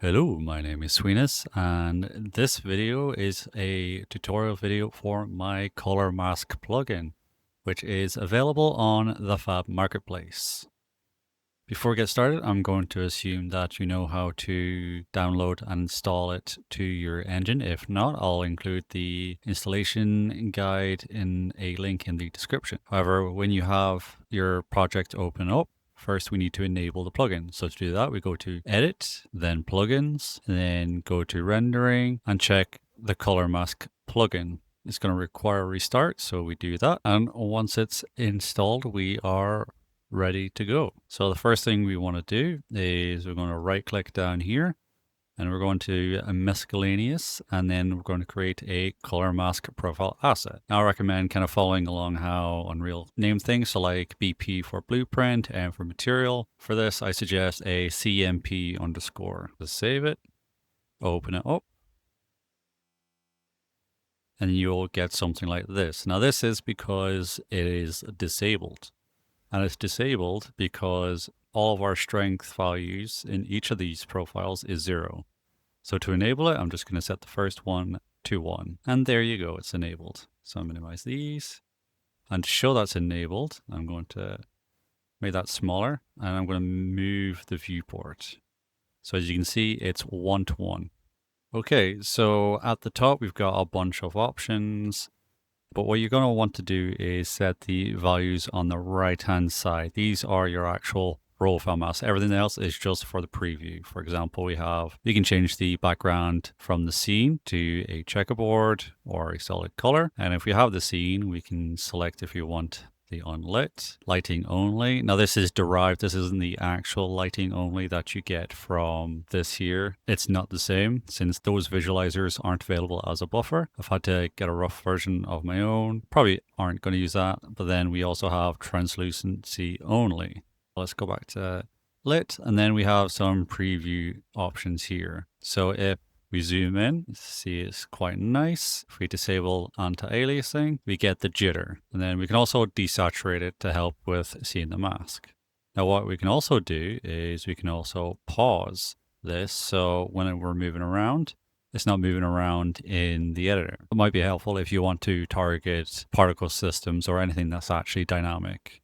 Hello, my name is Sweenus, and this video is a tutorial video for my color mask plugin, which is available on the FAB Marketplace. Before we get started, I'm going to assume that you know how to download and install it to your engine. If not, I'll include the installation guide in a link in the description. However, when you have your project open up, first, we need to enable the plugin. So to do that, we go to Edit, then Plugins, and then go to Rendering and check the Color Mask plugin. It's going to require a restart, so we do that. And once it's installed, we are ready to go. So the first thing we want to do is we're going to right click down here and we're going to a miscellaneous, and then we're going to create a color mask profile asset. Now I recommend kind of following along how Unreal name things. So like BP for blueprint and for material. For this, I suggest a CMP underscore. Just save it, open it up, and you'll get something like this. Now this is because it is disabled. And it's disabled because all of our strength values in each of these profiles is 0. So to enable it, I'm just going to set the first one to 1. And there you go, it's enabled. So I'll minimize these. And to show that's enabled, I'm going to make that smaller, and I'm going to move the viewport. So as you can see, it's 1:1. Okay, so at the top, we've got a bunch of options. But what you're going to want to do is set the values on the right-hand side. These are your actual profile masks. Everything else is just for the preview. For example, you can change the background from the scene to a checkerboard or a solid color. And if we have the scene, we can select if you want the unlit, lighting only. Now this is derived, this isn't the actual lighting only that you get from this here. It's not the same since those visualizers aren't available as a buffer. I've had to get a rough version of my own. Probably aren't going to use that. But then we also have translucency only. Let's go back to lit, and then we have some preview options here. So if we zoom in, see it's quite nice. If we disable anti-aliasing, we get the jitter. And then we can also desaturate it to help with seeing the mask. Now what we can also do is we can also pause this. So when we're moving around, it's not moving around in the editor. It might be helpful if you want to target particle systems or anything that's actually dynamic.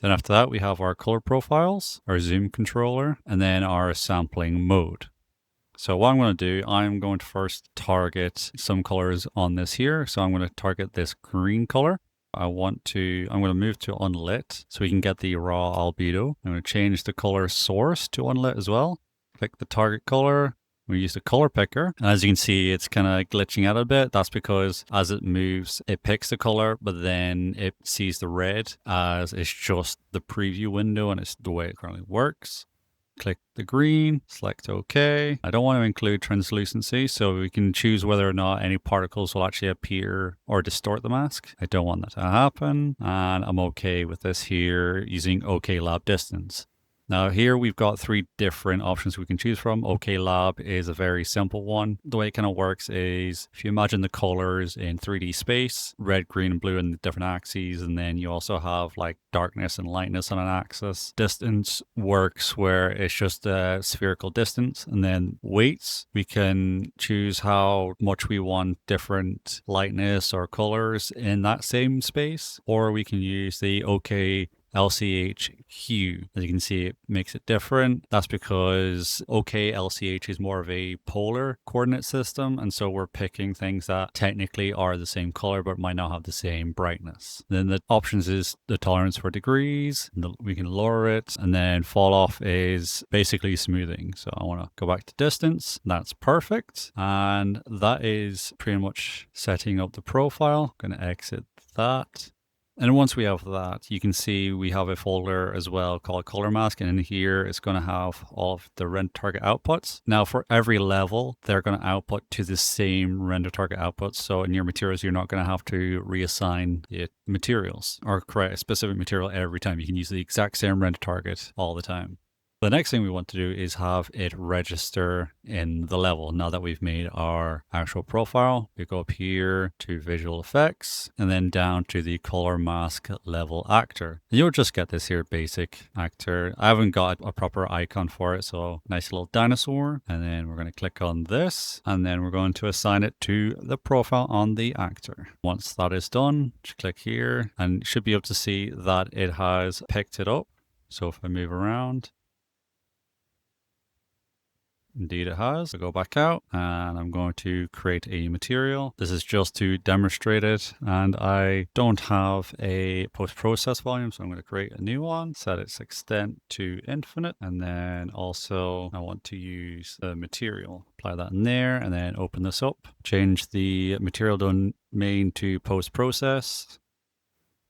Then after that, we have our color profiles, our zoom controller, and then our sampling mode. So what I'm going to do, I'm going to first target some colors on this here. So I'm going to target this green color. I'm going to move to unlit so we can get the raw albedo. I'm going to change the color source to unlit as well. Click the target color. We use the color picker. And as you can see, it's kind of glitching out a bit. That's because as it moves, it picks the color, but then it sees the red as it's just the preview window, and it's the way it currently works. Click the green, select OK. I don't want to include translucency, so we can choose whether or not any particles will actually appear or distort the mask. I don't want that to happen, and I'm okay with this here using OK Lab Distance. Now here we've got 3 different options we can choose from. OK Lab is a very simple one. The way it kind of works is if you imagine the colors in 3D space, red, green, and blue in the different axes, and then you also have like darkness and lightness on an axis. Distance works where it's just a spherical distance, and then weights, we can choose how much we want different lightness or colors in that same space, or we can use the OK LCH hue. As you can see, it makes it different. That's because OK LCH is more of a polar coordinate system, and so we're picking things that technically are the same color but might not have the same brightness. Then the options is the tolerance for degrees. We can lower it, and then fall off is basically smoothing. So I want to go back to distance. That's perfect, and that is pretty much setting up the profile. I'm going to exit that. And once we have that, you can see we have a folder as well called color mask. And in here, it's going to have all of the render target outputs. Now for every level, they're going to output to the same render target outputs. So in your materials, you're not going to have to reassign the materials or create a specific material every time. You can use the exact same render target all the time. The next thing we want to do is have it register in the level. Now that we've made our actual profile, we go up here to visual effects and then down to the color mask level actor. You'll just get this here basic actor. I haven't got a proper icon for it, so nice little dinosaur. And then we're going to click on this and then we're going to assign it to the profile on the actor. Once that is done, just click here and you should be able to see that it has picked it up. So if I move around, indeed it has. I go back out and I'm going to create a material. This is just to demonstrate it and I don't have a post-process volume, so I'm going to create a new one, set its extent to infinite, and then also I want to use the material. Apply that in there and then open this up. Change the material domain to post-process.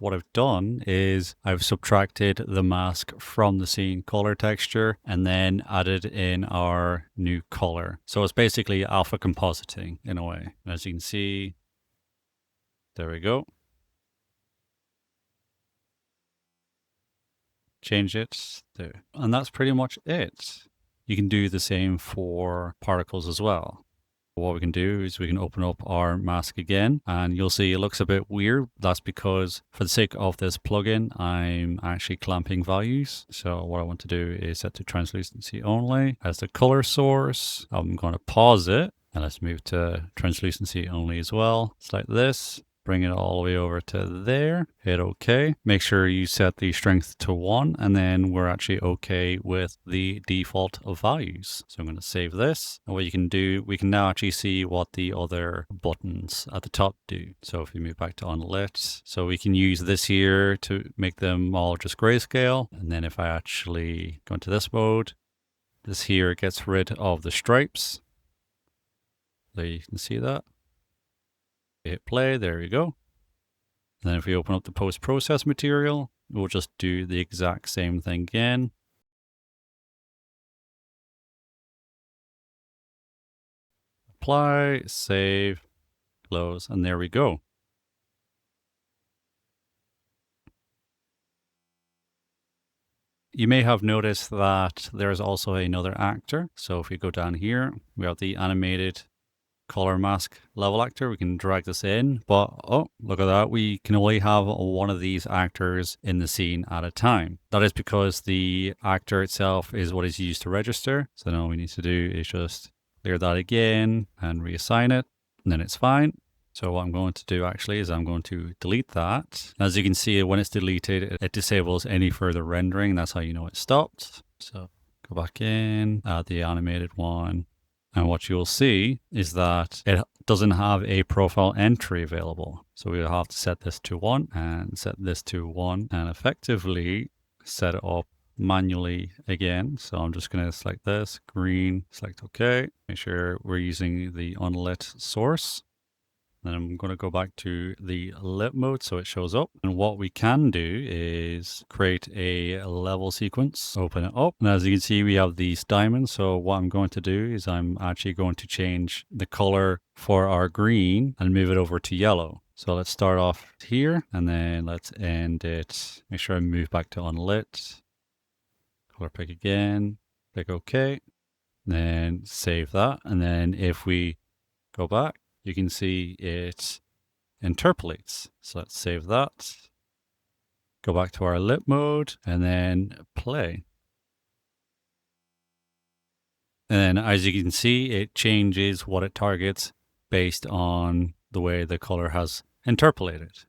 What I've done is I've subtracted the mask from the scene color texture and then added in our new color. So it's basically alpha compositing in a way. As you can see, there we go. Change it there. And that's pretty much it. You can do the same for particles as well. What we can do is we can open up our mask again and you'll see it looks a bit weird. That's because for the sake of this plugin, I'm actually clamping values. So what I want to do is set to translucency only as the color source. I'm going to pause it and let's move to translucency only as well. Select this. Bring it all the way over to there, hit OK. Make sure you set the strength to 1 and then we're actually OK with the default of values. So I'm going to save this. And what you can do, we can now actually see what the other buttons at the top do. So if we move back to unlit, so we can use this here to make them all just grayscale. And then if I actually go into this mode, this here gets rid of the stripes. There you can see that. Hit play, there we go. And then if we open up the post-process material, we'll just do the exact same thing again. Apply, save, close, and there we go. You may have noticed that there's also another actor. So if we go down here, we have the animated color mask level actor. We can drag this in, but oh, look at that. We can only have one of these actors in the scene at a time. That is because the actor itself is what is used to register. So now all we need to do is just clear that again and reassign it, and then it's fine. So what I'm going to do actually is I'm going to delete that. As you can see, when it's deleted, it disables any further rendering. That's how you know it stopped. So go back in, add the animated one. And what you'll see is that it doesn't have a profile entry available. So we'll have to set this to 1 and set this to 1 and effectively set it up manually again. So I'm just going to select this, green, select OK. Make sure we're using the unlit source. Then I'm going to go back to the lit mode so it shows up. And what we can do is create a level sequence, open it up. And as you can see, we have these diamonds. So what I'm going to do is I'm actually going to change the color for our green and move it over to yellow. So let's start off here and then let's end it. Make sure I move back to unlit. Color pick again, click OK. Then save that. And then if we go back, you can see it interpolates. So let's save that. Go back to our lit mode and then play. And then as you can see, it changes what it targets based on the way the color has interpolated.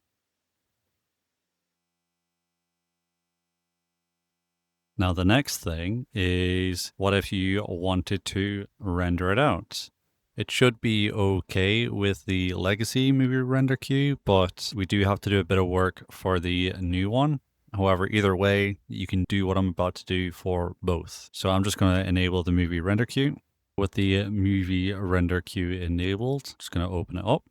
Now the next thing is, what if you wanted to render it out? It should be okay with the legacy movie render queue, but we do have to do a bit of work for the new one. However, either way, you can do what I'm about to do for both. So I'm just going to enable the movie render queue. With the movie render queue enabled, just going to open it up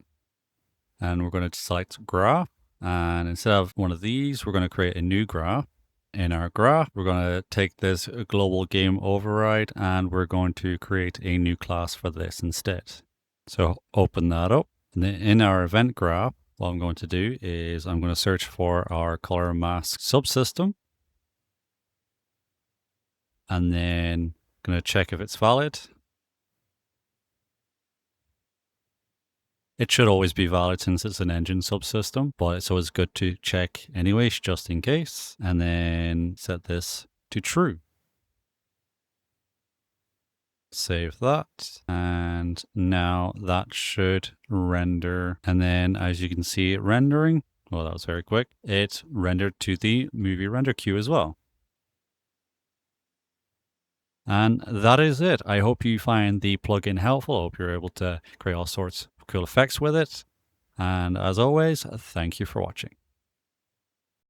and we're going to select graph. And instead of one of these, we're going to create a new graph. In our graph, we're going to take this global game override and we're going to create a new class for this instead. So open that up. And then in our event graph, what I'm going to do is I'm going to search for our color mask subsystem. and then going to check if it's valid. It should always be valid since it's an engine subsystem, but it's always good to check anyways, just in case, and then set this to true. Save that, and now that should render. And then as you can see it rendering, well, that was very quick. It rendered to the movie render queue as well. And that is it. I hope you find the plugin helpful. I hope you're able to create all sorts of cool effects with it. And as always, thank you for watching.